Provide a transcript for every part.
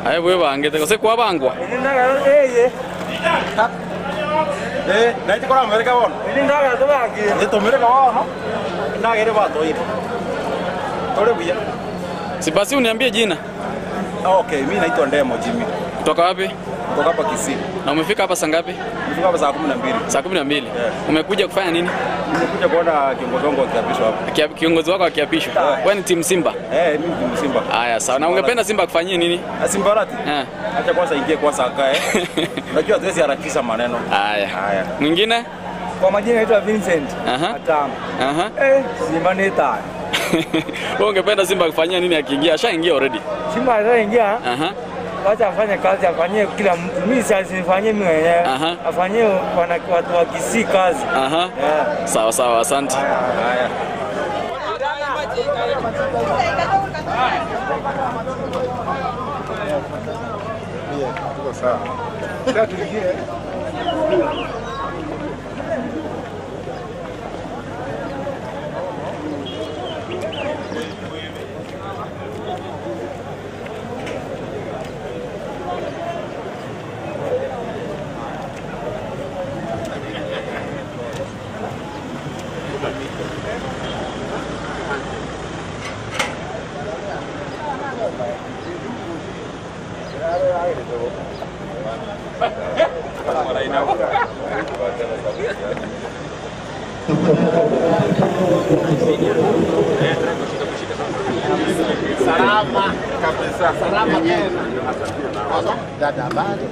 Ai bwe bangete kose kwa bangwa. Na iti kora Amerika won. Ini ndaga to bangi. Ito Amerika won. Na gere ba to ito. Tore buya. Si basi uniambie jina. Okay, mimi naitwa Ndemo Jimmy. Kutoka wapi? Kutoka hapa Kisii. Na umefika hapa saa ngapi? Nimefika hapa saa 12. Saa 12. Umekuja kufanya nini? Nimekuja kuona kiongozi wangu akiapishwa hapa. Kiongozi wako akiapishwa. Wewe ni timu Simba? Mimi ni timu Simba. Haya, sawa. Na ungependa Simba kufanyie nini? Simba rati? Acha kwanza ingie kwanza akae. Unajua hatuwezi harakisha maneno. Haya. Mwingine? Kwa majina naitwa Vincent. Atamu. Simba ni taa. Wewe ungependa Simba kufanyia nini akiingia? Ashaingia already. Simba ataingia. Wacha afanye kazi, afanyie kila mtu. Mimi sifanyie mimi mwenyewe. Afanyie watu wa Kisii kazi. Sawa sawa, asante. Haya. Sawa. Sasa tuingie. Salama kabisa. Salama tena. Dada habari.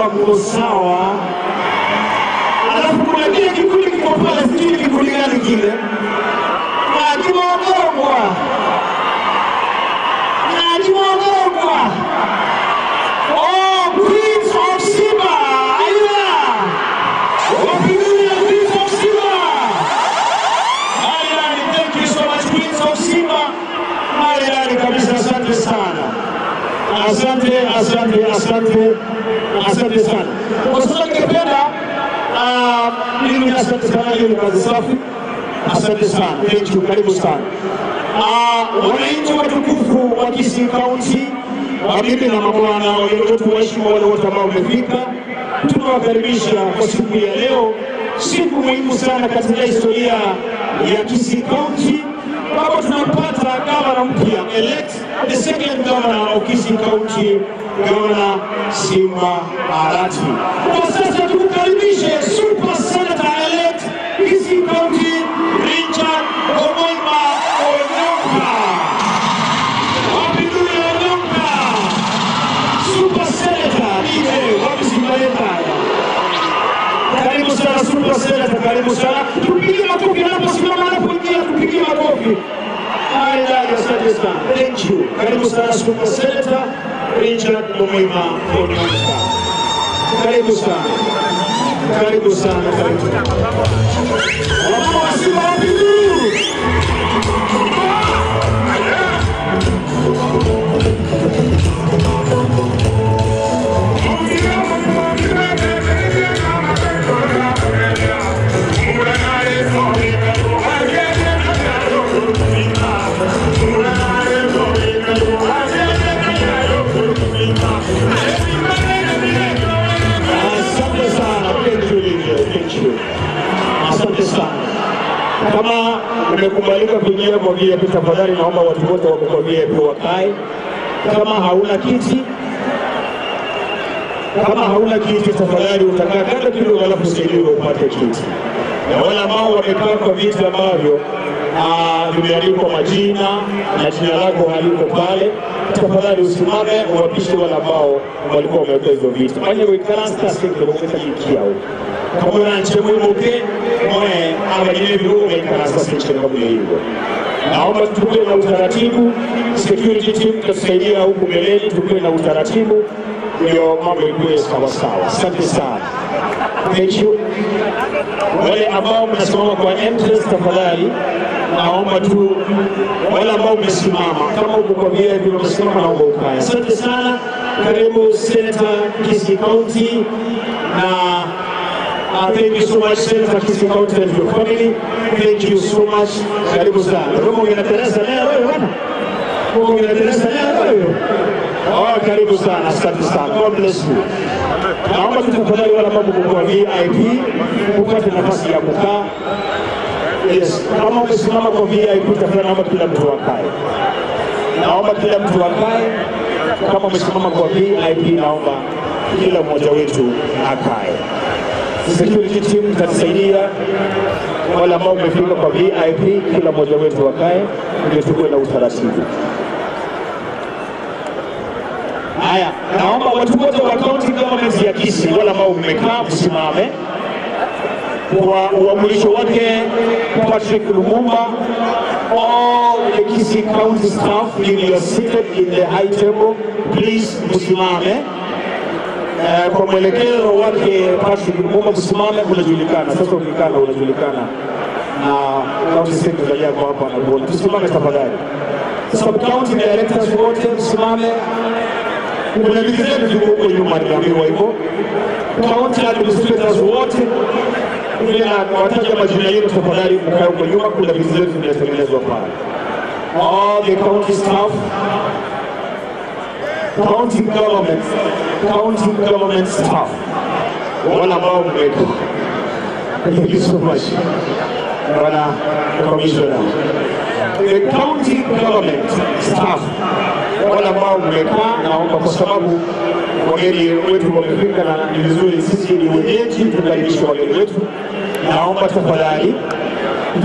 kama mko sawa. Alafu kuna kile kikundi kiko pale, sijui kikundi gani kile. Na kimeondoka. Oh, Queens of Simba! Aida! Queens of Simba! Aida, thank you so much, Queens of Simba. Aida, kabisa, asante sana. Asante sana. Kwa sababu ningependa mimi asante sana hiyo kazi safi. Asante sana. Thank you, karibu sana. Wananchi watukufu wa Kisii County, mabibi na mabwana, wetu waheshimiwa wale wote ambao wamefika, tunawakaribisha kwa siku ya leo, siku muhimu sana katika historia ya Kisii County. Baba tunapata gavana mpya, elect the second governor of Kisii County, Governor Simba Arati. Kwa sasa tukukaribishe Super Senator elect Kisii County, Richard Omoima Onyonka. Wapinduzi Onyonka. Super Senator, wapi Simba. Karibu sana Super Senator, karibu sana. Tupigie makofi anaposimama anapoingia, tupigie makofi. Asante sana. Thank you. Karibu sana Super Senator Richard Omoima Onyonka. Karibu sana. Karibu sana. Kama umekubalika kuingia kwa VIP, tafadhali naomba watu wote wako kwa VIP wakae. Kama hauna kiti tafadhali utakaa kando kidogo alafu usaidiwe upate kiti. Na wale ambao wamekaa kwa viti ambavyo vimeandikwa majina na jina lako haliko pale, tafadhali usimame uwapishe wale ambao walikuwa wameweka hizo viti. Fanya wikarasta sekta uketa kikiao. Kama unanche mwimuke mwe abajine virugo wikarasta sekta kama hivyo. Naomba tukue na utaratibu, security team tutasaidia huku mbeleni, tukue na utaratibu ndio mambo ikuwe sawa. Asante sana. Thank you. Wale ambao mnasimama kwa entrance tafadhali, naomba tu wale ambao mmesimama kama uko kwa VIP mmesimama naomba ukae. Asante sana. Karibu Senator Kisii County na thank you so much Senator Kisii County and your family. Thank you so much. Karibu sana. Romo ngina Teresa leo bwana. Romo ngina Teresa leo. Karibu sana. Asante sana. God bless you. Naomba tafadhali wale ambao mko kwa VIP upate nafasi ya kukaa. Yes, kama umesimama kwa VIP tafadhali naomba kila mtu akae. Kama umesimama kwa VIP naomba kila mmoja wetu akae. Security team tatusaidia wale ambao wamefika kwa VIP, kila mmoja wetu akae ndio tukue na utaratibu. Haya, naomba watu wote wa county government ya Kisii wale ambao mmekaa msimame. Kwa uamulisho wake Patrick Lumumba, all the Kisii County staff, if you are seated in the high table, please msimame. Kwa mwelekeo wake Patrick Lumumba msimame, unajulikana. Sasa unajulikana na county secretary yako hapa anakuona. Msimame tafadhali. Sub county directors wote msimame. Kuna viti zetu huko nyuma ndio hivyo. County administrators wote wataja majina yenu tafadhali mkae huko nyuma, kuna viti zetu zimetengenezwa pale. All the county staff, county government staff, wala ambao mmekaa. Thank you so much. Bwana Commissioner. The county government staff, wala ambao mmekaa, naomba kwa sababu wageni wetu wamefika na ni vizuri sisi ni wenyeji tukaribishe wageni wetu. Naomba tafadhali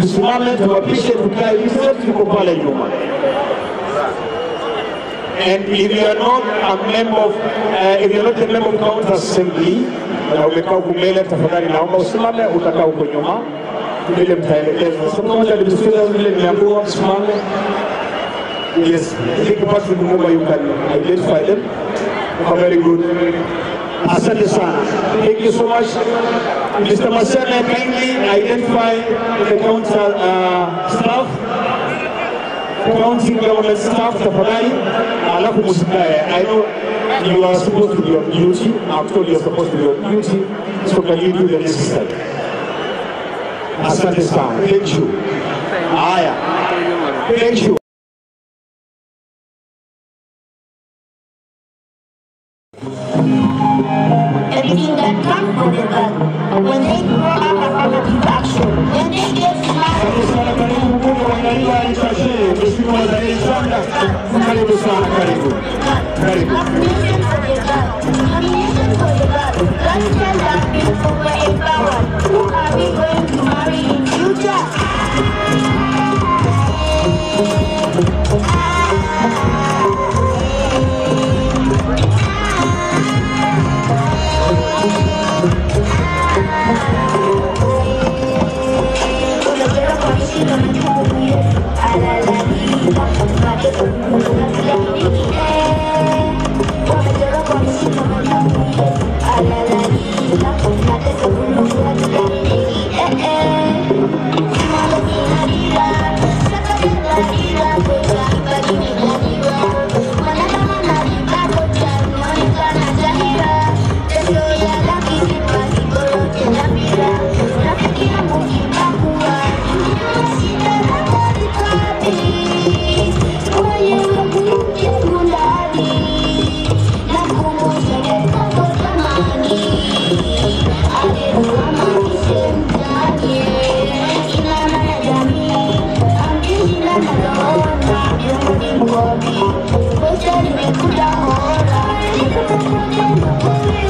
tusimame tuwapishe tukae vizuri tuko pale nyuma. And if you are not a member of, if you are not a member of County Assembly, na umekaa huko mbele, tafadhali naomba usimame, utakaa huko nyuma ili mtaelekezwa. So kama ndio vile nimeambiwa msimame. Yes, I think the person whom you can identify them. Very good. Asante sana. Thank you so much. Mr. Masana, kindly identify the council staff, county government staff, tafadhali. Alafu musikae. I know you are supposed to be on duty. I'm told you are supposed to be on duty. So can you do the necessary? Asante sana. Thank you. Aya. Thank you. Everything that comes from the blood, when they grow up affirmative action, when they get smart. Who are we going to marry in future?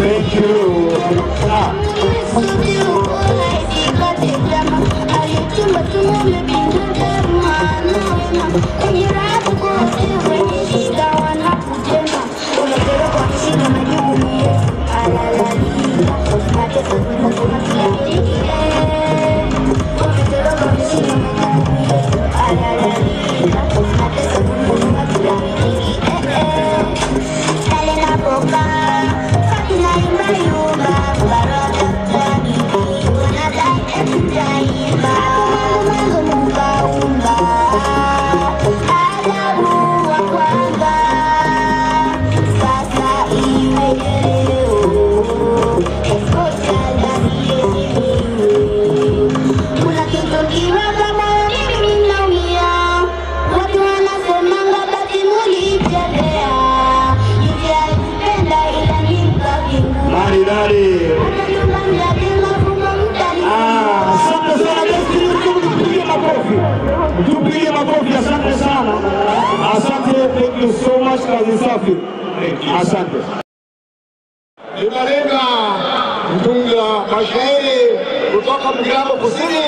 Thank you. Thank you so much, Kazi Safi. Asante. Nimelenga mtunga mashairi kutoka Mgamo Kusini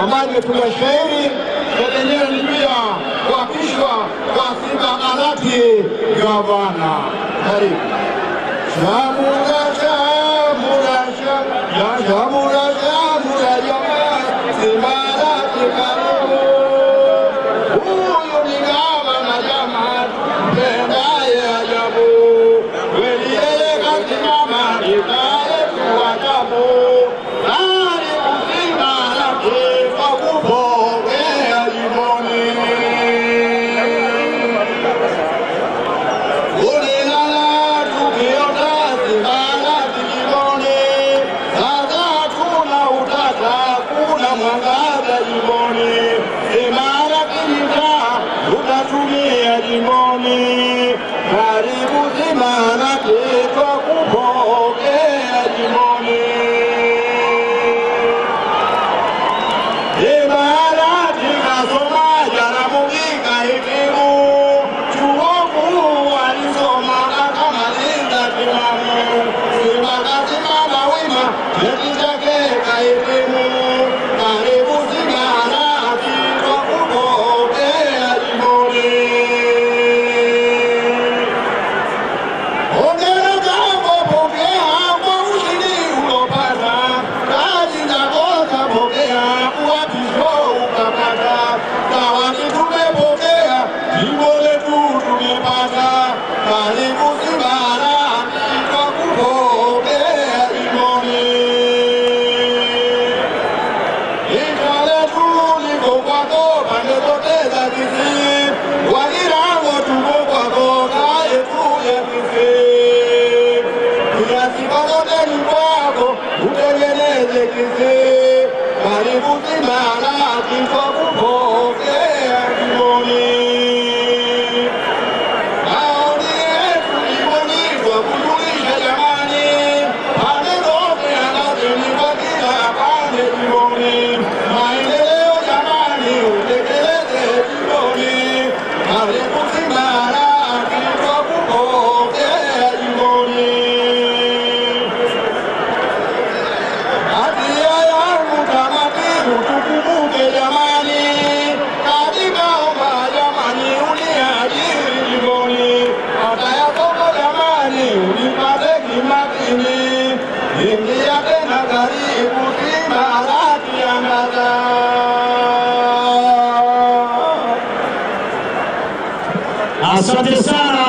ambaye nimetunga shairi na lenyewe ni pia kuapishwa kwa Simba Arati gavana. Karibu. Shamura shamura shamura shamura shamura jamaa Simba Arati karibu. Huyu ni gavana jamaa pendaye ajabu.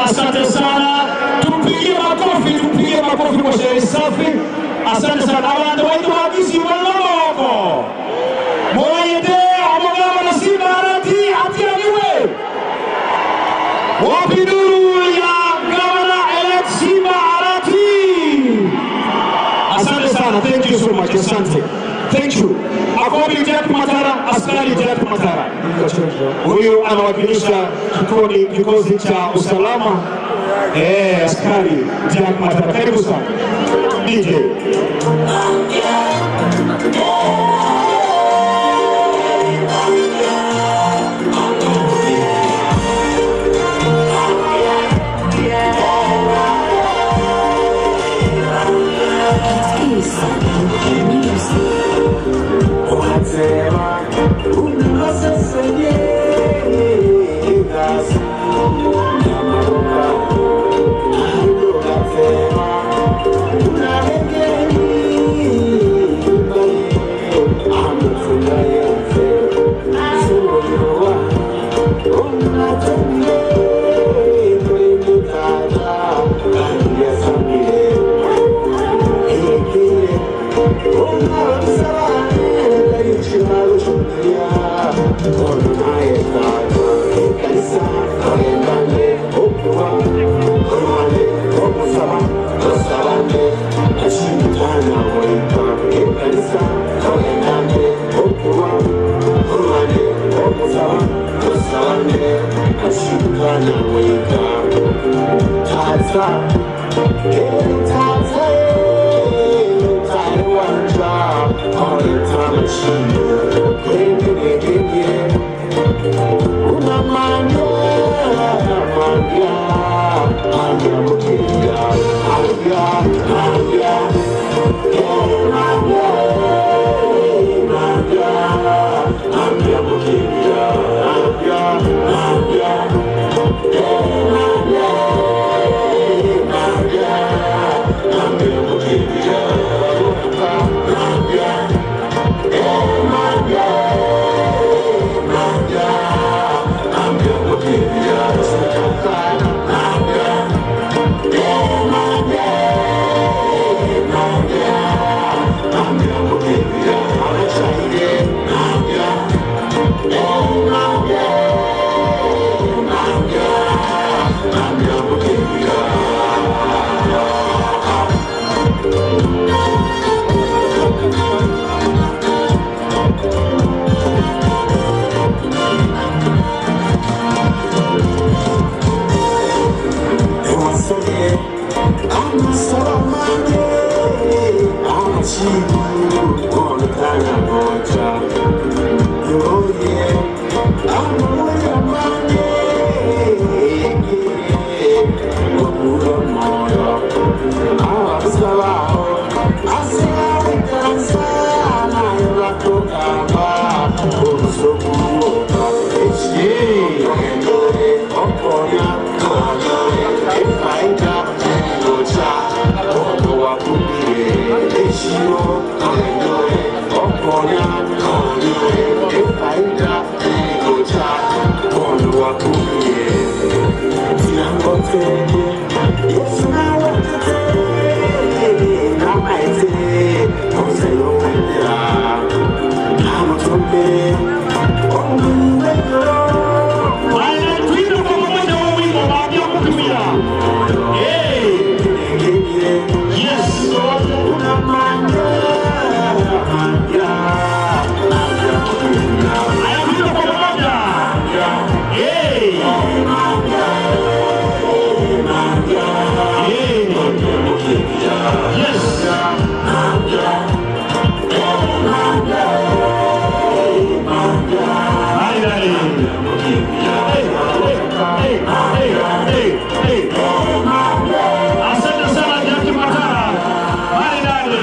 Asante sana. Tupigie makofi kwa sherehe safi. Asante sana. Abantu wetu wagizi waloko. Moyede amogama na Simba Arati atianiwe. Wapinduru ya Gavana elect Simba Arati. Asante sana. Thank you so much. Asante. Thank you. Akobi Jack Matara, askari Jack Matara. Huyu anawakilisha kikosi cha usalama. Askari Jack Matara. Karibu sana. DJ.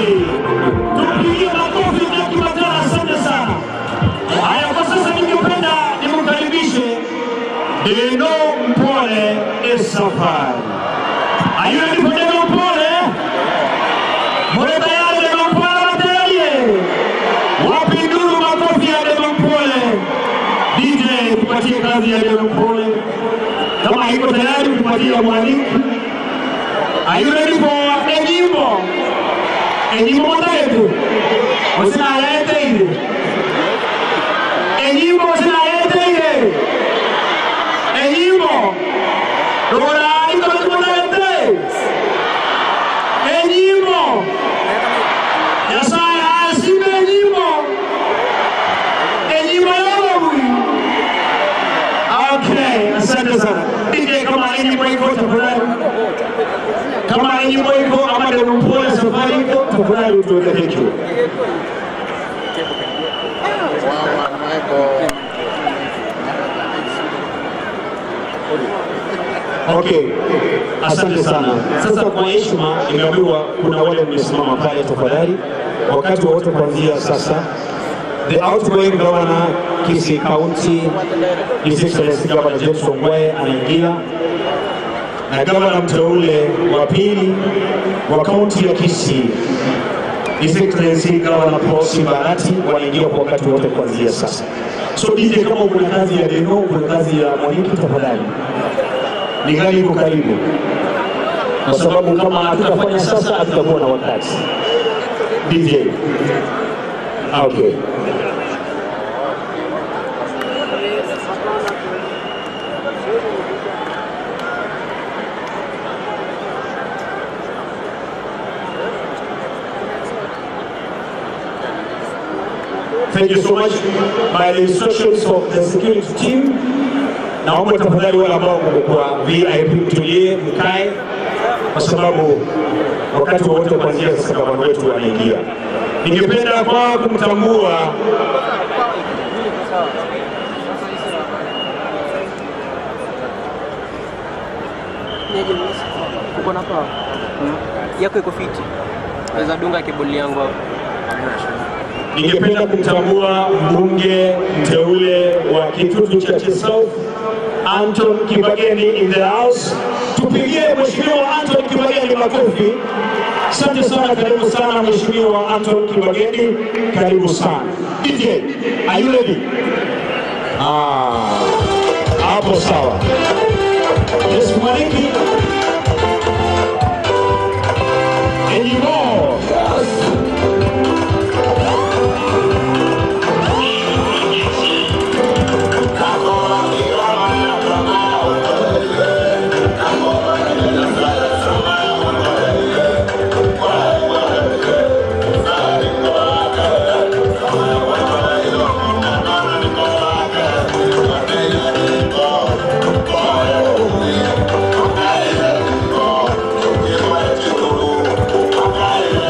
Tupigie makofi na kibatana, asante sana. Haya, kwa sasa ningependa nimkaribishe Deno Mpole Esafari. Are you ready for Deno Mpole? Mbona tayari Deno Mpole tayari? Wapi nduru makofi ya Deno Mpole? DJ, tupatie kazi ya Deno Mpole. Kama iko tayari kupatia mwalimu. Are you ready for Enyimbo? Enyimbo matayetu. Osina ayete ile. Enyimbo osina ayete ile. Enyimbo. Dora iko matayetu. Enyimbo. Yasaya asime enyimbo. Enyimbo yobo. Okay, asante sana. DJ kama enyimbo iko tafadhali. Kama enyimbo iko ama Deno Mpole Safari iko tafadhali tuelekee kidogo. Okay, asante sana. Sasa kwa heshima nimeambiwa kuna wale mmesimama pale, tafadhali wakati wote kuanzia sasa the outgoing governor Kisii County His Excellency Governor James Ongwae anaingia na gavana mteule wa pili wa kaunti ya Kisii His Excellency Governor Paul Simbarati wanaingia kwa wakati wote kuanzia sasa. So DJ, kama kuna kazi ya Deno, kuna kazi ya mwalimu, tafadhali ni gari iko karibu, kwa sababu kama hatutafanya sasa hatutakuwa na wakati. DJ, okay. Thank you so much. By the instructions of the security team, naomba tafadhali wale ambao kwa VIP tulie mkae, kwa sababu wakati wote kuanzia sasa gavana wetu anaingia. Ningependa kwa kumtambua uko na kwa yako iko fiti. Naweza dunga kibuli yangu hapo. Ningependa kumtambua mbunge mteule wa Kitutu Chache South Anton Kibageni in the house. Tupigie mheshimiwa Anton Kibageni makofi. Asante sana, karibu sana mheshimiwa Anton Kibageni, karibu sana. DJ, are you ready? Hapo sawa. Yes, Mariki. Enyimbo. Thank you.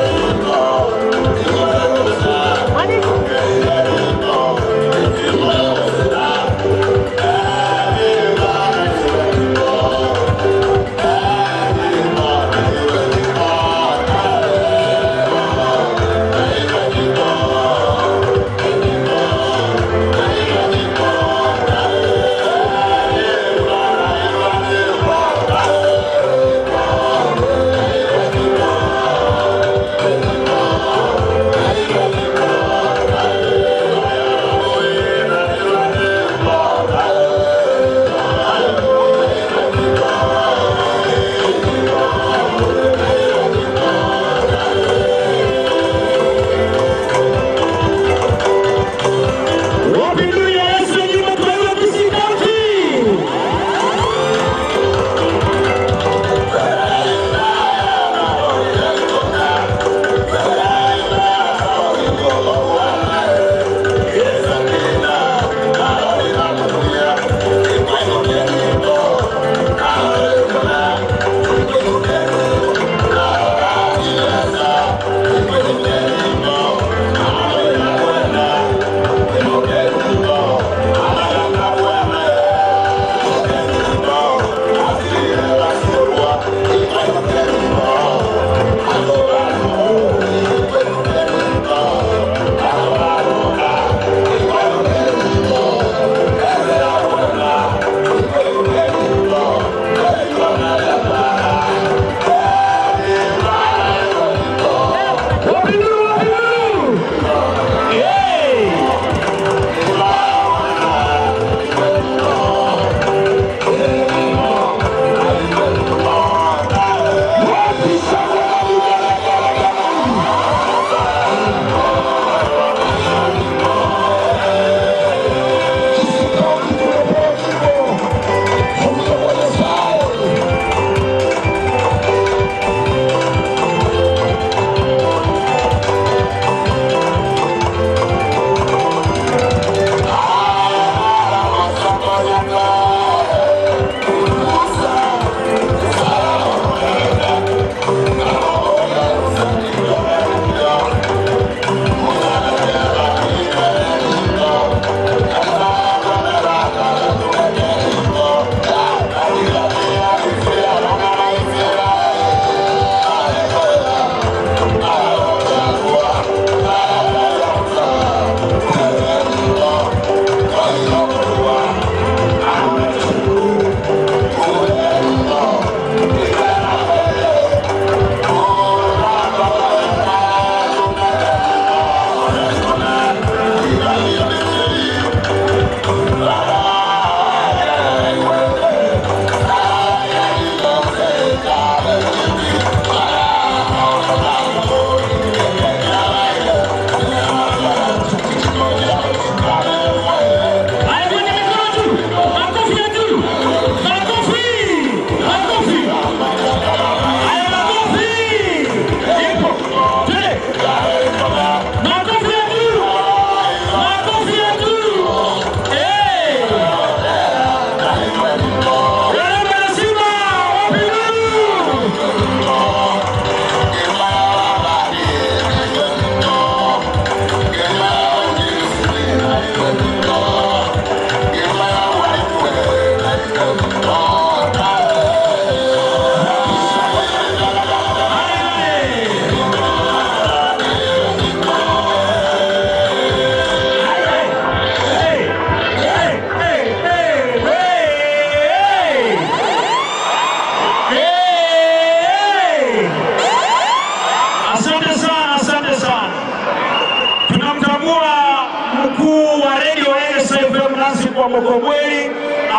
kwa Mokomweli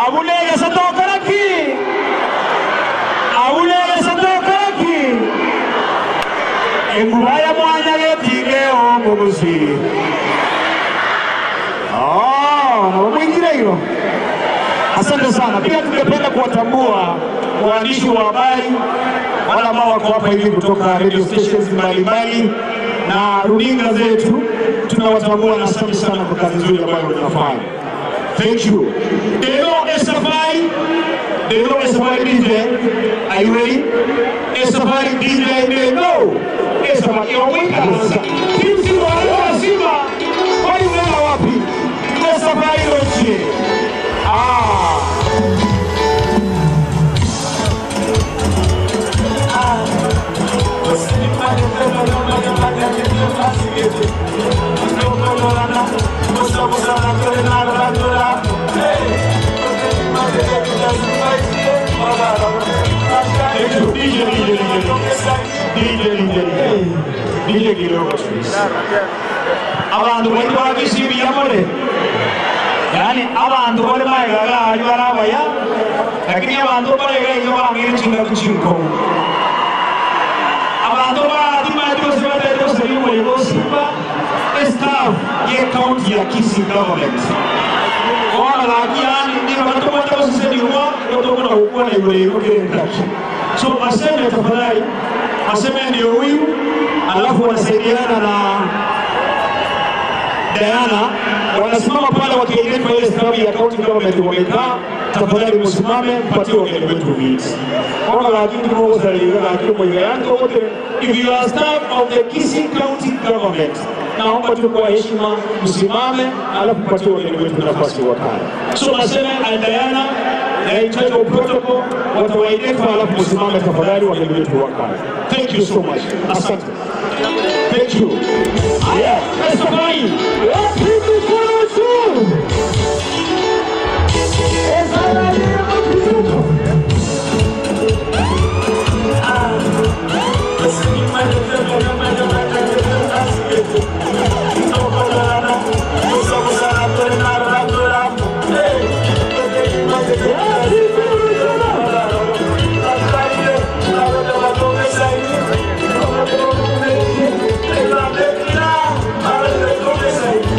abulele satokaraki engubaya mwanya getigeo mugusi mwingine hilo. Asante sana. Pia tungependa kuwatambua waandishi wa habari wale ambao wako hapa hivi kutoka radio stations mbalimbali na runinga zetu, tunawatambua na asante sana kwa kazi nzuri ambayo mnafanya. Thank you. Deo Esafari DJ, are you ready? Esafari DJ, no. Esafari, you're waiting. Kimsi wa Simba, wali unaenda wapi? Esafari Roche. DJ kidogo abantu bari babishimiye amore, yani abantu bari magaga ayarabaya, lakini abantu bari gayo chinga kuchinko, abantu bari majosi bari yuko Simba staff ye county ya Kisii government wana yani ni watu wote wasisemi huwa ndio kuna hukumu na yule interaction. So aseme tafadhali, aseme ndio huyu, alafu wanasaidiana na Diana, wanasimama pale wakiidentifa ile staff ya county government wamekaa. Tafadhali msimame mpatie wageni wetu viti. Wana lakini kwa usaidizi lakini kwa yangu wote, if you are staff of the Kisii County government, naomba tu kwa heshima msimame alafu mpatie wageni wetu nafasi wakae. So nasema Diana na in charge of protocol watawaidentifa alafu msimame tafadhali wageni wetu wakae. Thank you so much. Asante. Thank you. Aya, let's go. Say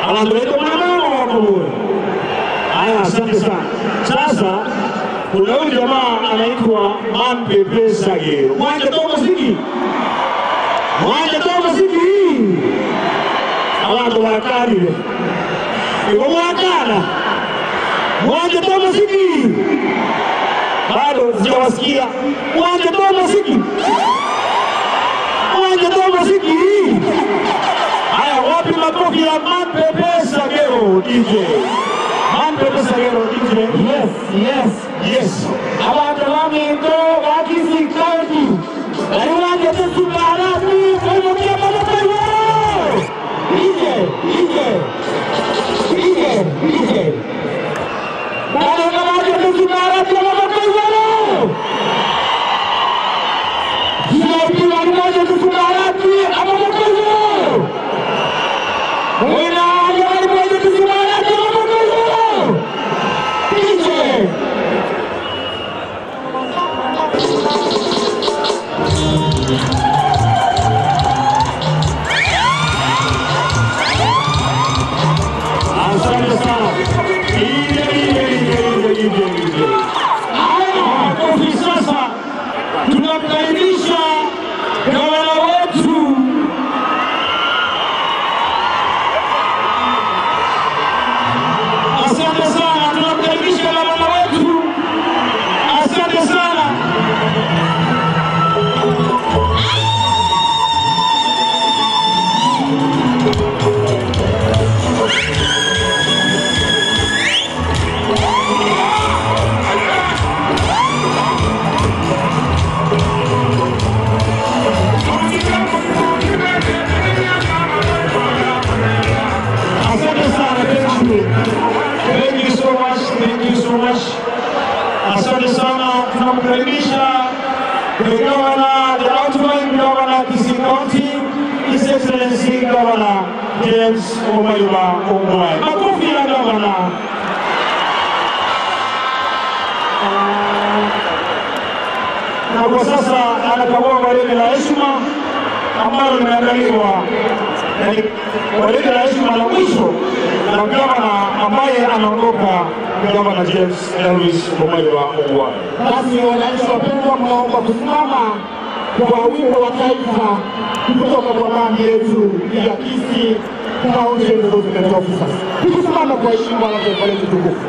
Anaendelea mwanao hapo bure. Haya, asante sana. Sasa kuna huyu jamaa anaitwa Mampepe Sagero. Mwanje toka muziki. Mwanje toka muziki. Abantu bakabile. Ibo mwakana. Mwanje toka muziki. Bado sijawasikia. Mwanje toka muziki. Mwanje toka muziki. Haya, wapi makofi ya Mampepe Sagero DJ? Mampepe Sagero DJ. Yes, yes, yes. Abantu bamento bakisi county. Aliwaje tusibarati kwa mkia mmoja. DJ. Bado kama tusibarati kwa mkia. Sio aliwaje tusibarati kwa mkia. Wena aliwaje tusibarati kwa mkia. DJ. Asante sana. Kofi sasa tunamkaribisha gavana wetu asante sana, tunamkaribisha gavana wetu asante sana. Asante sana, tunamkaribisha Governor, the outgoing Governor Kisii County, His Excellency Governor James Omaiba Ongwae. Makofi ya Governor. Na kwa sasa anakagua gwaride la heshima ambalo limeandaliwa. Gwaride la heshima la mwisho na gavana ambaye anaondoka Gavana James Elvis Omaiba Ongwae. Basi wananchi wapendwa, mnaomba kusimama kwa wimbo wa taifa kutoka kwa bandi yetu ya Kisii County Development Officers. Tukisimama kwa heshima na taifa letu tukufu.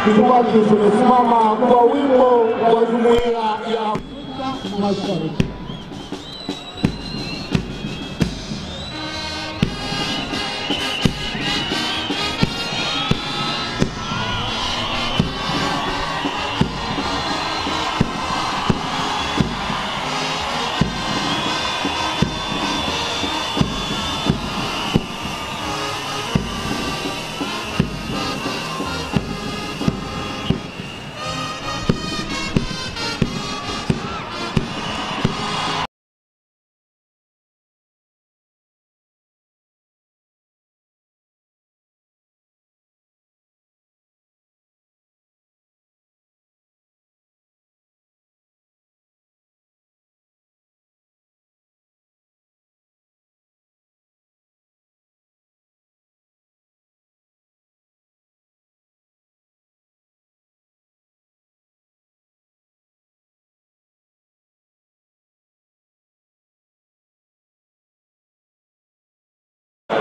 Tukiwaji tumesimama kwa wimbo wa Jumuiya ya Afrika Mashariki.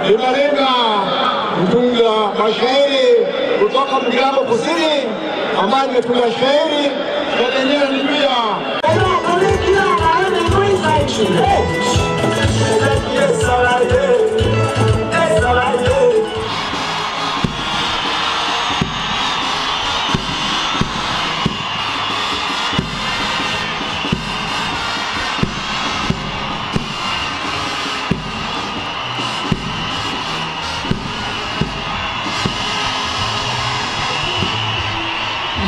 Linalenga mtunga mashairi kutoka Mgambo Kusini ambaye nimetunga shairi na lenyewe ni pia yes,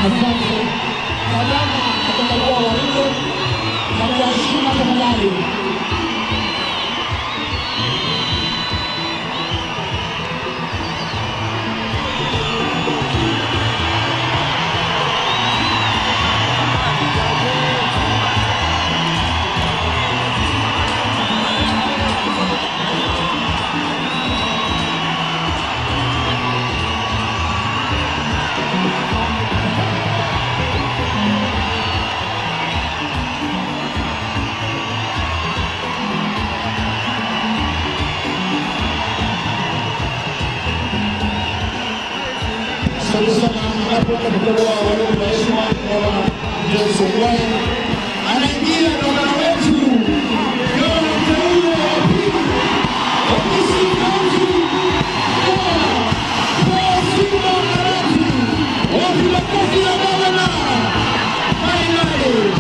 Asante. Kadama atakakuwa walimu katika heshima tafadhali. Asante sana. Hapo tunapokuwa walimu wa heshima kwa James Ongwae. Anaingia gavana wetu. Gavana mteule wa pili. Ofisi kaunti. Kwa Simba Arati. Wapi makofi ya gavana. Finally.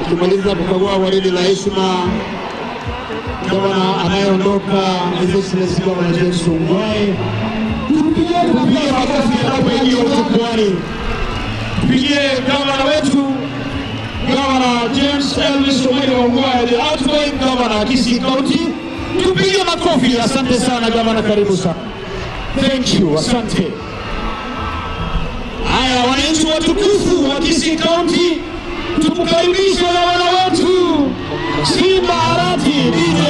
Tukimaliza kukagua waridi la heshima, gavana anayeondoka His Excellency Gavana James Ongwae. Tupigie makofi anapoingia uchukuani. Tupigie gavana wetu, Gavana James Elvis Ongwae, the outgoing governor Kisii County. Tupigie makofi. Asante sana gavana, karibu sana. Thank you, asante. Haya, wananchi watukufu wa Kisii County, tumkaribishe gavana wetu Simba Arati DJ.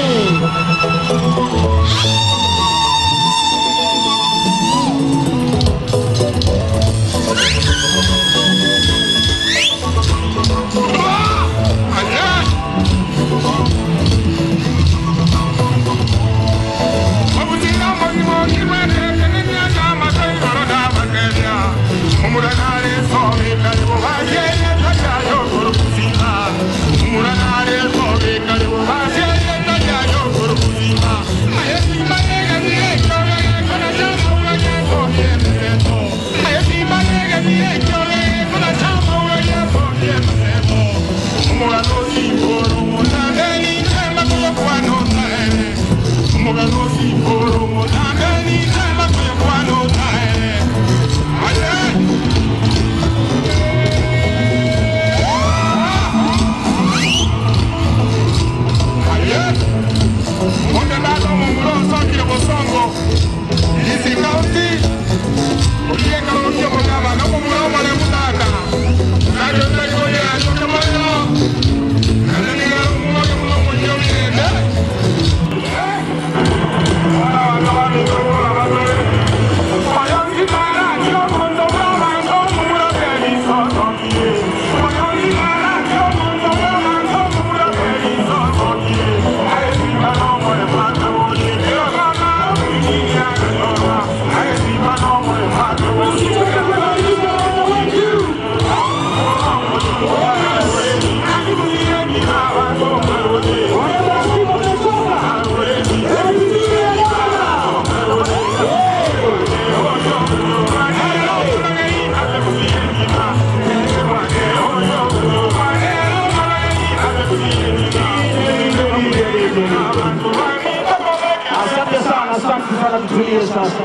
tutulie sasa,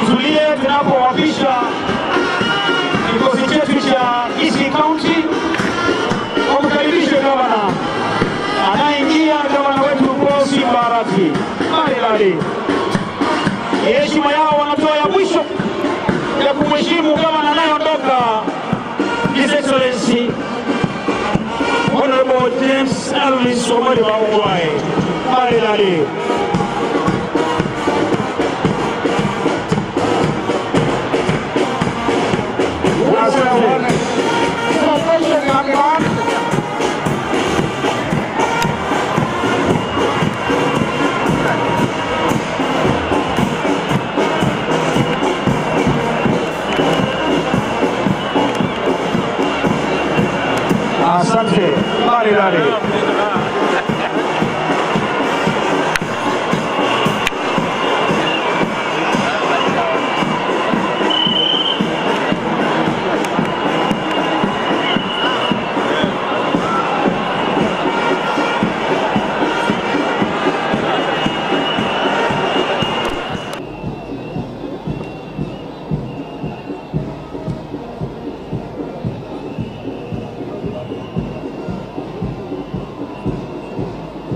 tutulie tunapowapisha kikosi chetu cha Kisii County. Kumkaribisha gavana anaingia, gavana wetu Paul Simba Arati. Marilali heshima yao wanatoa ya mwisho ya kumheshimu gavana anayeondoka, His Excellency Honorable James Elvis Omariba Ongwae. Marilali asante. Marilali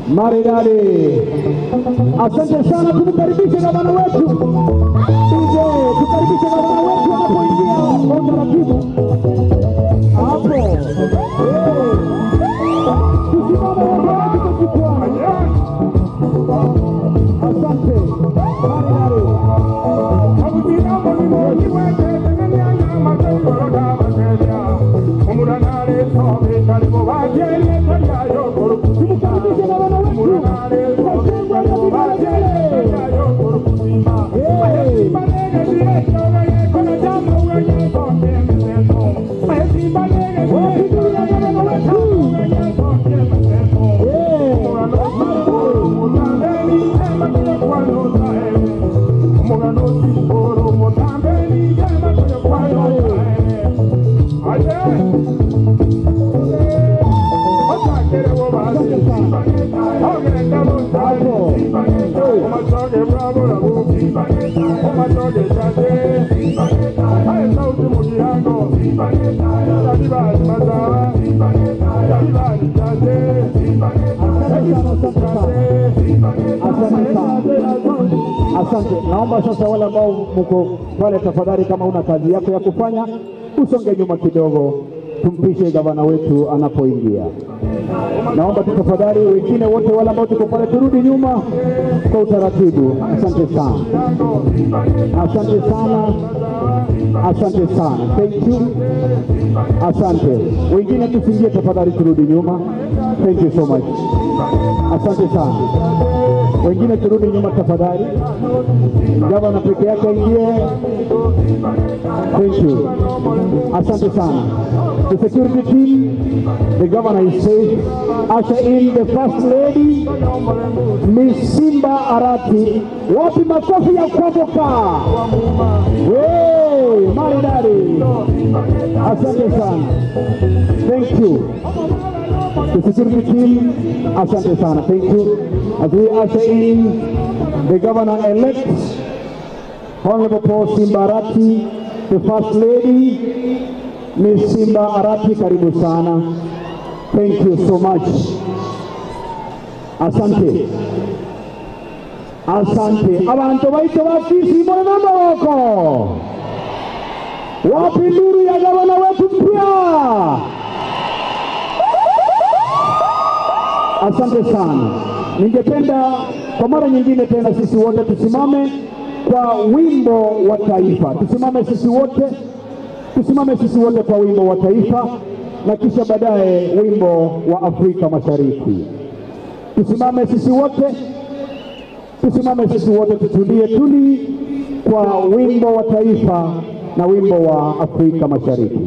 Maridadi. Asante sana, tumkaribishe gavana wetu. Tukaribishe gavana wetu anapoingia kwa utaratibu. Hapo. Tusimame wakati kwa jukwani. Asante. Maridadi. Asante. Naomba sasa wale ambao mko pale, tafadhali kama una kazi yako ya kufanya usonge nyuma kidogo, tumpishe gavana wetu anapoingia. Naomba tafadhali wengine wote wale ambao tuko pale turudi nyuma kwa utaratibu. Asante sana. Asante sana. Asante sana. Thank you. Asante. Wengine tusingie tafadhali turudi nyuma. Thank you so much. Asante sana. Wengine turudi nyuma tafadhali. Gavana peke yake ingie. Thank you. Asante sana. The security team, the governor is safe. Usher in the first lady, Miss Simba Arati. Wapi makofi ya kuokoka? Hey, maridadi. Asante sana. Thank you. The security team, asante sana. Thank you. As we usher in the governor-elect, Honorable Paul Simba Arati, the first lady, Miss Simba Arati, karibu sana. Thank you so much. Asante. Asante. Abantu baito ba Kisii mbona wako? Wapi nduru ya gavana wetu mpya? Asante sana. Ningependa kwa mara nyingine tena sisi wote tusimame kwa wimbo wa taifa. Tusimame sisi wote kwa wimbo wa taifa, na kisha baadaye wimbo wa Afrika Mashariki. Tusimame sisi wote tutulie tuli kwa wimbo wa taifa na wimbo wa Afrika Mashariki.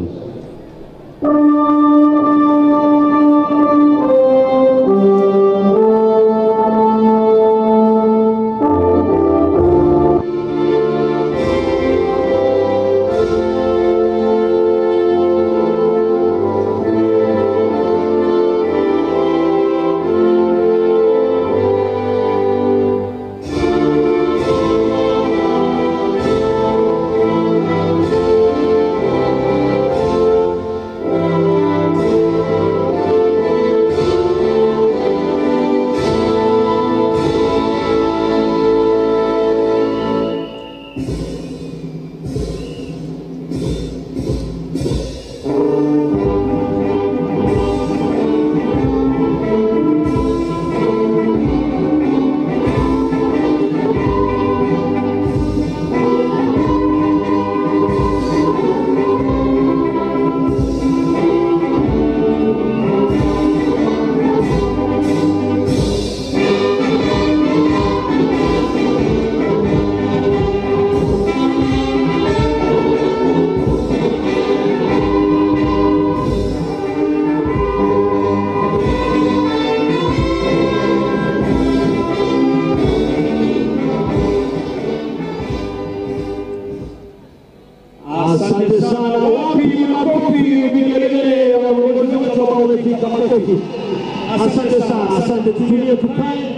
Asante sana, asante. Tutulie, tukae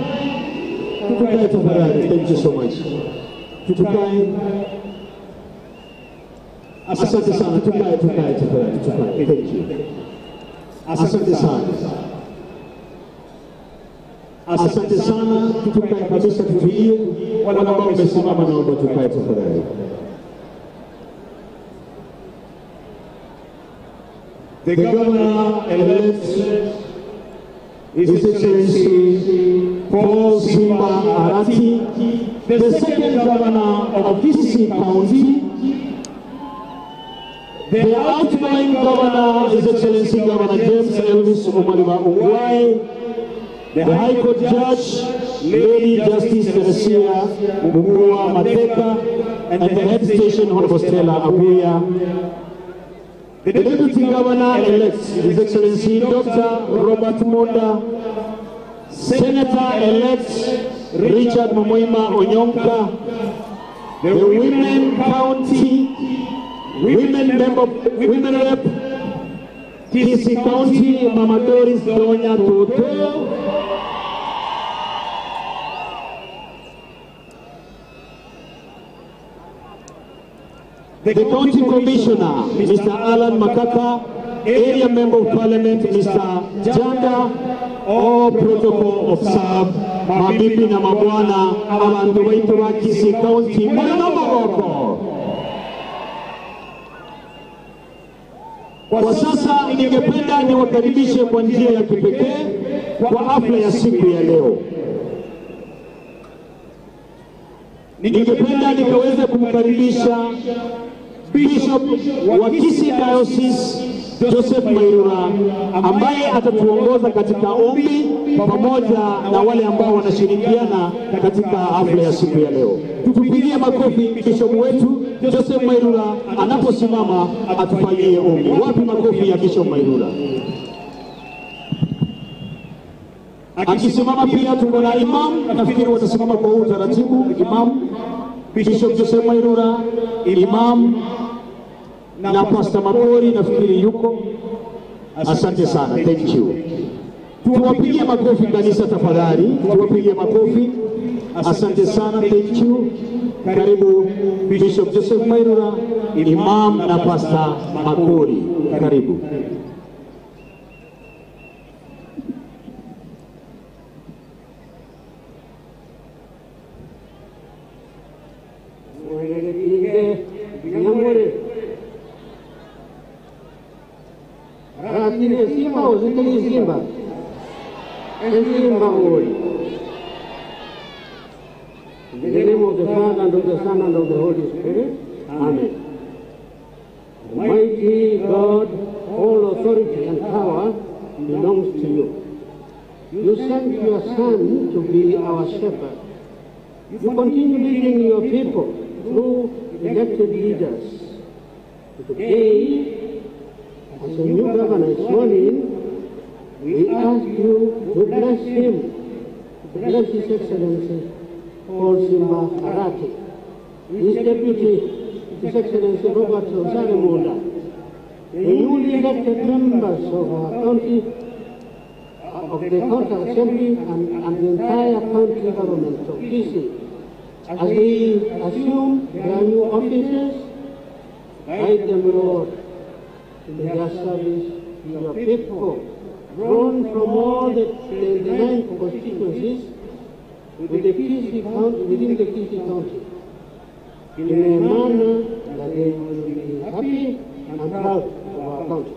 tafadhali. Thank you so much. Tukae. Asante sana, tukae tafadhali, tukae. Thank you. Asante sana. Asante sana, tukae kabisa, tutulie. Wale ambao wamesimama naomba tukae tafadhali. The governor-elect, His Excellency Paul Simba Arati, the second governor of Kisii County, the outgoing governor, His Excellency Governor James Elvis Omariba Ongwae, the High Court Judge, Lady Justice Teresia Mugua Mateka, and the Head Station Honorable Stella Abuya, the Deputy Governor-elect, His Excellency Dr. Robert Monda, Senator-elect Richard Momoima Onyonka, the Women County, Women Rep, Kisii County, Mama Doris Donya Toto, the County Commissioner, Mr. Alan Makaka, Area Member of Parliament, Mr. Janda, all protocol observed, mabibi na mabwana, abantu wetu wa Kisii County, mwana maroko. Kwa sasa ningependa niwakaribishe kwa njia ya kipekee kwa hafla ya siku ya leo. Ningependa nikaweze kumkaribisha Bishop wa Kisii Diocese Joseph Mairura ambaye atatuongoza katika ombi pamoja na wale ambao wanashirikiana katika hafla ya siku ya leo. Tupigie makofi Bishop wetu Joseph Mairura anaposimama atufanyie ombi. Wapi makofi ya Bishop Mairura? Akisimama pia tuko na imam, nafikiri watasimama kwa utaratibu. Imam Bishop Joseph Mairura, imam na Pastor Makori nafikiri yuko. Asante sana, thank you. Tuwapigie makofi kanisa tafadhali, tuwapigie makofi. Asante sana, thank you. Karibu Bishop Joseph Mairura, imam na Pastor Makori, karibu. In the name of the Father, and of the Son, and of the Holy Spirit. Amen. Mighty God, all authority and power belongs to you. You sent your Son to be our shepherd. You continue leading your people through elected leaders. Today, as a new governor is sworn in, we ask you to bless him, to bless His Excellency Paul Simba Arati, His Deputy, His Excellency Robert Osare Monda, the newly elected members of our county, of the county assembly and the entire county government of Kisii, as they assume their new offices. Guide them, Lord, in their service to your people, drawn from all the 9 constituencies within the Kisii County, in a manner that they will be happy and proud of our county.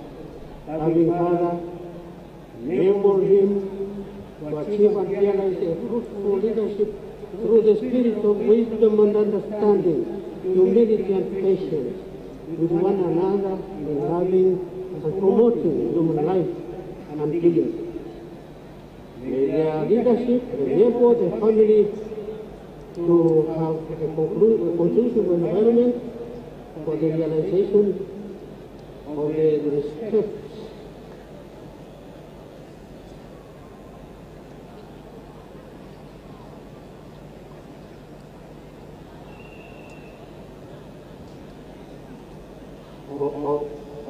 Having Father, enable him to achieve and realize a fruitful leadership through the spirit of wisdom and understanding, humility and patience with one another in loving and promoting human life and dignity. May their leadership enable the family to have a conducive environment for the realization of the respect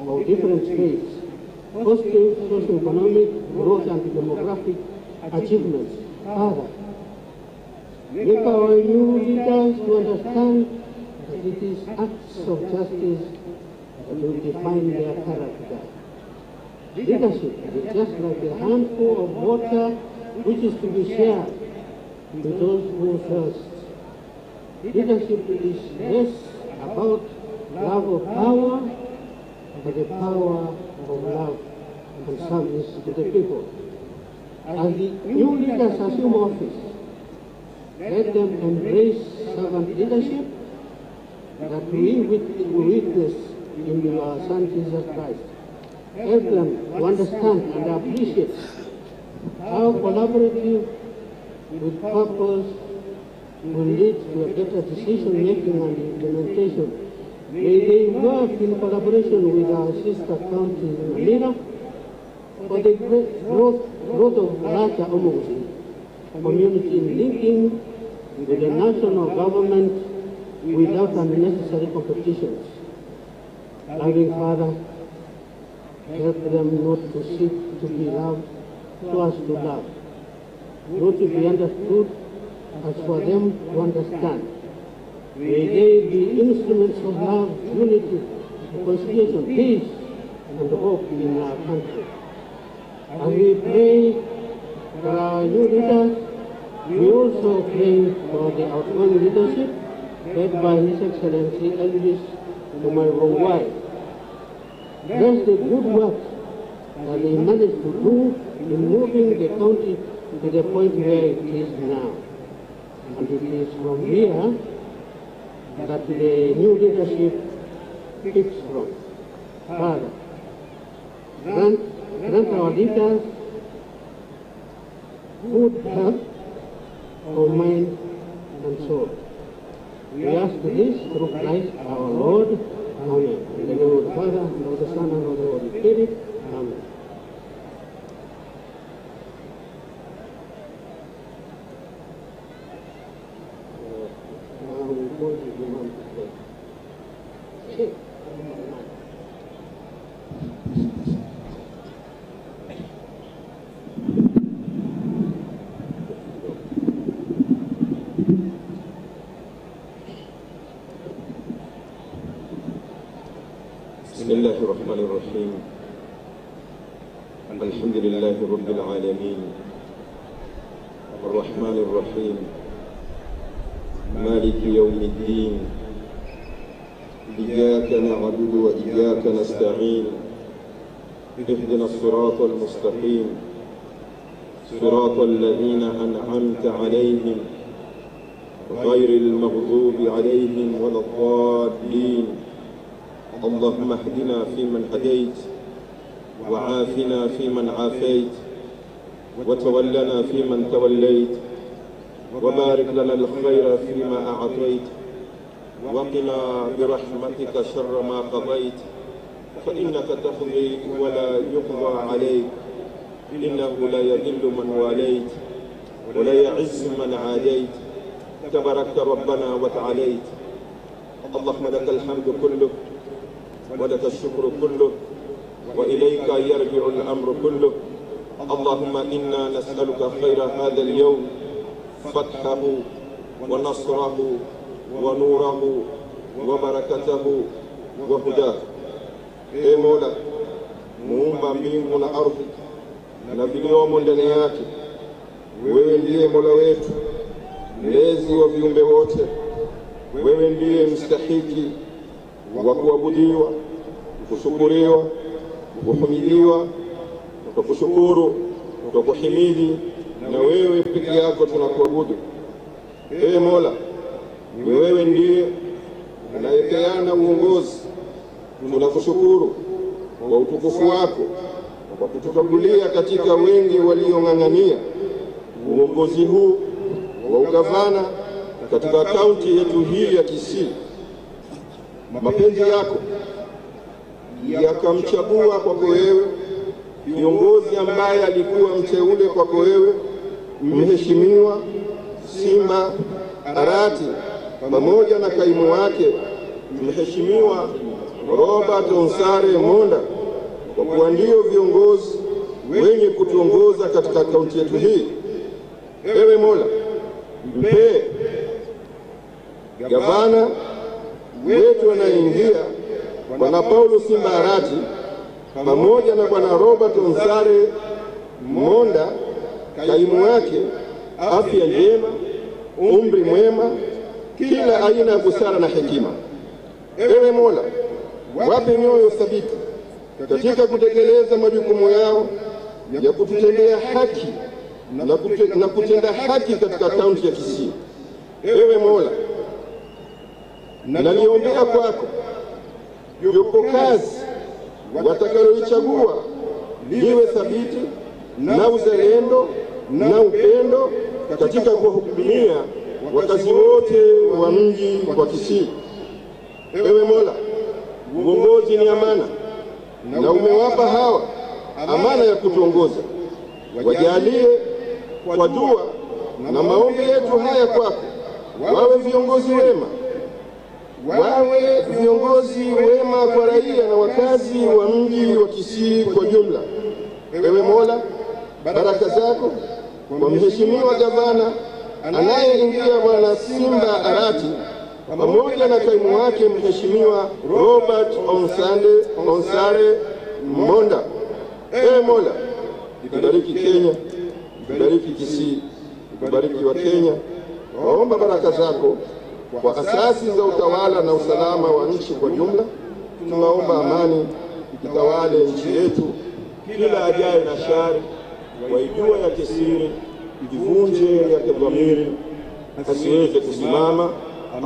of different states, positive socio-economic growth and demographic achievements. Father, make our new leaders to understand that it is acts of justice that will define their character. Leadership is just like a handful of water which is to be shared with those who thirst. Leadership is less about love of power, but the power of love and service to the people. As the new leaders assume office, let them embrace servant leadership that we witness in your Son Jesus Christ. Help them to understand and appreciate how collaborative with purpose will lead to a better decision making and implementation. May they work in collaboration with our sister county in Manila for the growth of Racha Omogusi community in linking with the national government without unnecessary competitions. Loving Father, help them not to seek to be loved so as to love, not to be understood as for them to understand. May they be instruments of love, unity, reconciliation, peace, and hope in our country. As we pray for our new leaders, we also pray for the outgoing leadership led by His Excellency Elvis Umairongwai. Bless the good work that they managed to do in moving the county to the point where it is now. And it is from here that the new leadership picks from. Father, grant our leaders good health of mind and soul. We ask this through Christ our Lord. Amen. In the name of the Father, and of the Son, and of the Holy Spirit. Amen. بسم الله الرحمن الرحيم. الحمد لله رب العالمين الرحمن الرحيم مالك يوم الدين إياك نعبد وإياك نستعين اهدنا الصراط المستقيم صراط الذين أنعمت عليهم غير المغضوب عليهم ولا الضالين. اللهم اهدنا فيمن هديت وعافنا فيمن عافيت وتولنا فيمن توليت وبارك لنا الخير فيما أعطيت وقنا برحمتك شر ما قضيت فإنك تقضي ولا يقضى عليك إنه لا يذل من واليت ولا يعز من عاديت تباركت ربنا وتعاليت. اللهم لك الحمد كله ولك الشكر كله وإليك يرجع الأمر كله. اللهم إنا نسألك خير هذا اليوم فتحه ونصره ونوره وبركته وهداه. Ee Mola, muumba mbingu na ardhi na viliomo ndani yake, wewe ndiye Mola wetu, mlezi wa viumbe wote. Wewe ndiye mstahiki wa kuabudiwa, kushukuriwa, kuhimidiwa, tukushukuru, tukuhimidi, na wewe peke yako tunakuabudu. Ee Mola, ni wewe ndiye unayepeana uongozi. Tunakushukuru kwa utukufu wako kwa kutuchagulia katika wengi waliong'ang'ania uongozi huu wa ugavana katika kaunti yetu hii ya Kisii. Mapenzi yako yakamchagua kwako wewe kiongozi ambaye alikuwa mteule kwako wewe, Mheshimiwa Simba Arati, pamoja na kaimu wake Mheshimiwa Robert Onsare Monda, kwa kuwa ndio viongozi wenye kutuongoza katika kaunti yetu hii. Ewe Mola, mpe gavana wetu anayeingia Bwana Paulo Simba Arati pamoja na Bwana Robert Onsare Monda kaimu wake afya njema, umri mwema, kila aina ya busara na hekima. Ewe Mola, wape mioyo thabiti katika kutekeleza majukumu yao ya kututendea haki na kutenda haki katika kaunti ya Kisii. Ewe Mola, naliombea kwako jopo kazi watakaloichagua liwe thabiti na uzalendo na upendo katika kuwahudumia wakazi wote wa mji wa Kisii. Ewe Mola, uongozi ni amana na umewapa hawa amana ya kutuongoza. Wajalie kwa dua na maombi yetu haya kwako, wawe viongozi wema, wawe viongozi wema kwa raia na wakazi wa mji wa Kisii kwa jumla. Ewe Mola, baraka zako kwa mheshimiwa gavana anayeingia Bwana Simba Arati pamoja na kaimu wake mheshimiwa Robert Onsare Monda. Ewe Mola, ibariki Kenya, ibariki Kisii, ibariki wa Kenya. Waomba baraka zako kwa asasi za utawala na usalama wa nchi kwa jumla. Tunaomba amani itawale nchi yetu, kila ajaye na shari waijua ya kisiri, ivunje ya kidhamiri, asiweze kusimama.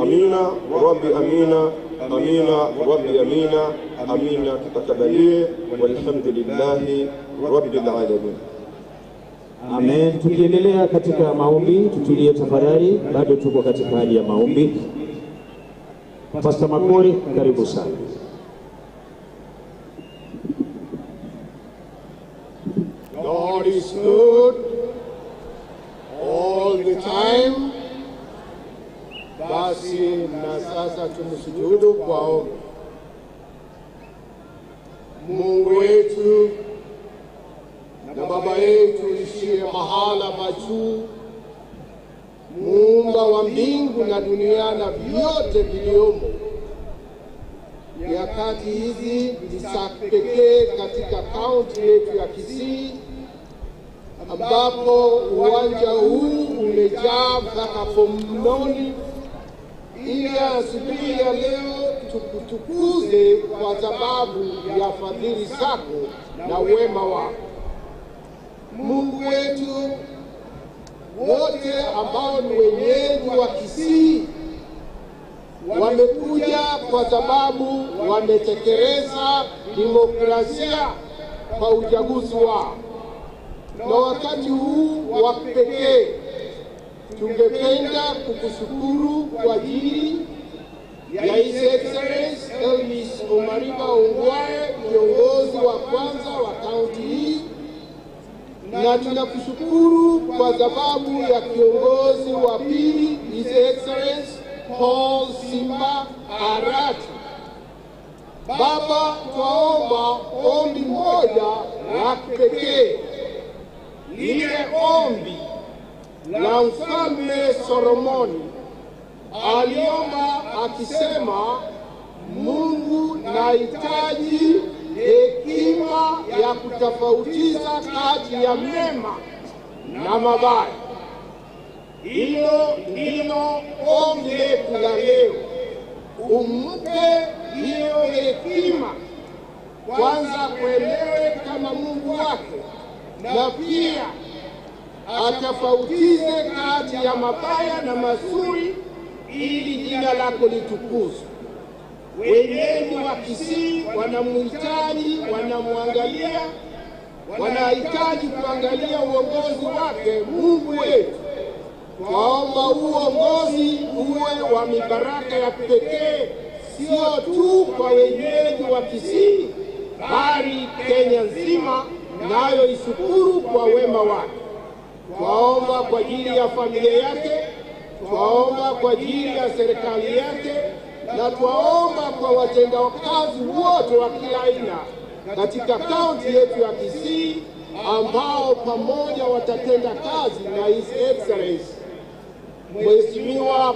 Amina Rabbi, amina, amina Rabbi, amina, amina. Tutakabalie, walhamdulillahi rabbil alamin. Amen. Tukiendelea katika maombi, tutulie tafadhali, bado tuko katika hali ya maombi. Pastor Makori, karibu sana. God is good all the time. Basi na sasa tumsujudu kwa ombi. Mungu wetu na Baba yetu ishie mahala pa juu, Muumba wa mbingu na dunia na vyote viliomo, nyakati hizi za pekee katika kaunti yetu ya Kisii, ambapo uwanja huu umejaa mtakapo mnoni, ili asubuhi ya leo tukutukuze kwa sababu ya fadhili zako na wema wako. Mungu wetu, wote ambao ni wenyeji wa Kisii wamekuja kwa sababu wametekeleza demokrasia kwa uchaguzi wao, na wakati huu wa pekee tungependa kukushukuru kwa ajili ya His Excellency Elvis Omariba Ongwae, kiongozi wa kwanza wa kaunti hii, na tunakushukuru kwa sababu ya kiongozi wa pili His Excellency Paul Simba Arati. Baba, twaomba ombi moja la pekee, lile ombi la Mfalme Solomoni aliomba akisema, Mungu, nahitaji hekima ya kutafautiza kati ya mema na mabaya. Hilo ndilo ombi letu la leo. Umpe hiyo hekima, kwanza kuelewe kama Mungu wake, na pia atafautize kati ya mabaya na mazuri, ili jina lako litukuzwe. Wenyeji wa Kisii wanamhitaji, wanamwangalia, wanahitaji kuangalia uongozi wake. Mungu wetu, twaomba uongozi uwe wa mibaraka ya pekee, sio tu kwa wenyeji wa Kisii, bali Kenya nzima nayo ishukuru kwa wema wake. Twaomba kwa ajili ya familia yake, twaomba kwa ajili ya serikali yake, na twaomba kwa watendakazi wote wa kila aina katika kaunti yetu ya Kisii, ambao pamoja watatenda kazi na His Excellency Mheshimiwa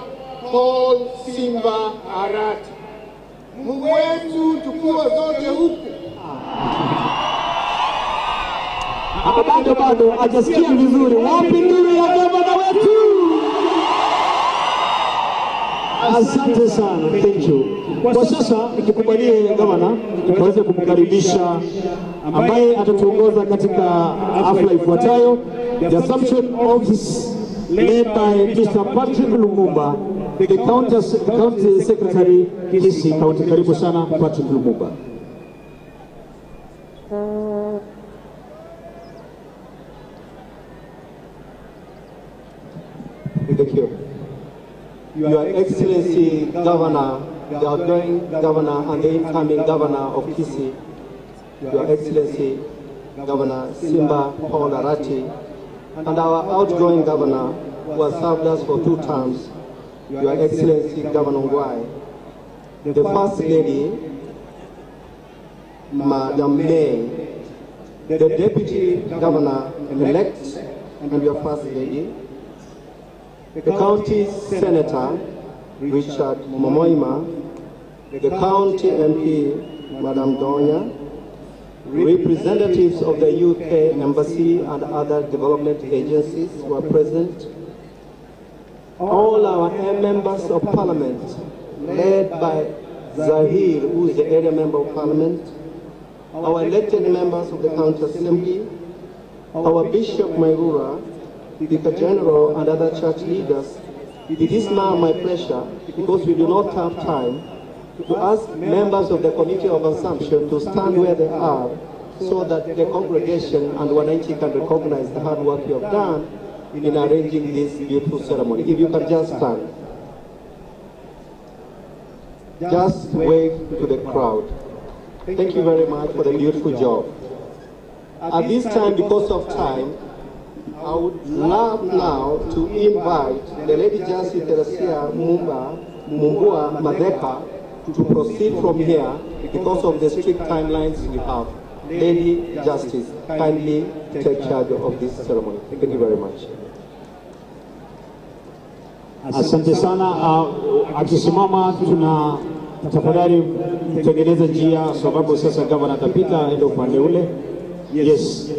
Paul Simba Arati. Mungu wetu tukiwa zote huku. Bado hajasikia vizuri. Wapi nduru ya gavana wetu? Asante sana, thank you. Kwa sasa tukubalie gavana tuweze kumkaribisha ambaye atatuongoza katika hafla ifuatayo, the assumption office led by Mr. Patrick Lumumba, the county secretary Kisii County. Karibu sana Patrick Lumumba. Thank you. Your Excellency Governor, the outgoing Governor and the incoming Governor of Kisii, Your Excellency Governor Simba Paul Arati, and our outgoing Governor who has served us for 2 terms, Your Excellency Governor Ngwai, the First Lady, Madam May, the Deputy Governor-elect and your First Lady, the County Senator, Richard Momoima, the County MP, Madam Donya, representatives of the UK Embassy and other development agencies who are present, all our members of Parliament, led by Zahir, who is the area member of Parliament, our elected members of the County Assembly, our Bishop Maigura, Vicar General and other church leaders. It is now my pleasure, because we do not have time, to ask members of the Committee of Assumption to stand where they are so that the congregation and Wananchi can recognize the hard work you have done in arranging this beautiful ceremony. If you can just stand. Just wave to the crowd. Thank you very much for the beautiful job. At this time, because of time, I would love now to invite the Lady Justice Teresia Mungua Madeka to proceed from here because of the strict timelines we have. Lady Justice, kindly take charge of this ceremony. Thank you very much. Asante sana. Akisimama tuna tafadhali tutengeneze njia, sababu sasa gavana atapita aende upande ule. Yes.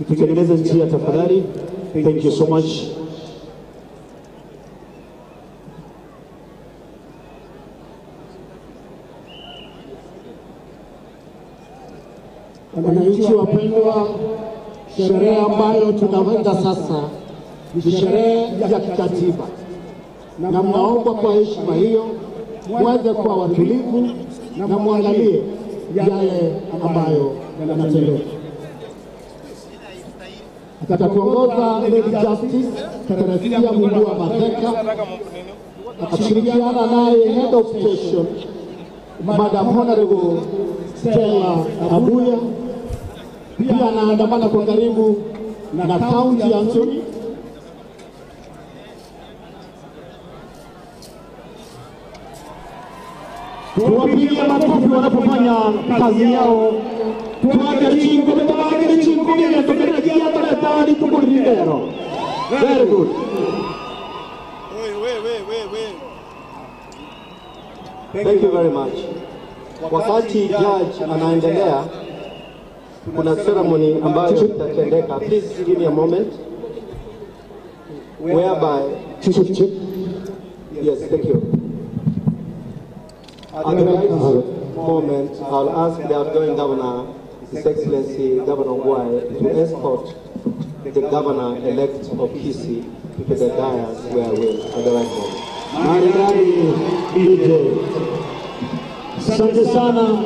Tutengeneze njia tafadhali. Thank you so much. Wananchi wapendwa, sherehe ambayo tunakwenda sasa ni sherehe ya kikatiba, na mnaomba kwa heshima hiyo muweze kuwa watulivu na muangalie yale ambayo yanatendeka. Atatuongoza Lady Justice Teresia Mungua Madeka, akishirikiana naye Head of Station Madam Honorable Stella Abuya. Pia anaandamana kwa karibu na County Anthony. Tuwapigie makofi wanapofanya kazi yao. Tuwage chingo, tuwage chingo, tukiregia tarehe tukuridero. Very good. Thank you very much. Wakati judge anaendelea, kuna ceremony ambayo itatendeka. Please give me a moment. Whereby, yes, thank you. At the right moment, I'll ask the outgoing governor, His Excellency Governor Ngwai, to escort the governor-elect of Kisii to the dais where I will at the right moment. Maridadi DJ. Asante sana.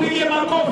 tupige makofi.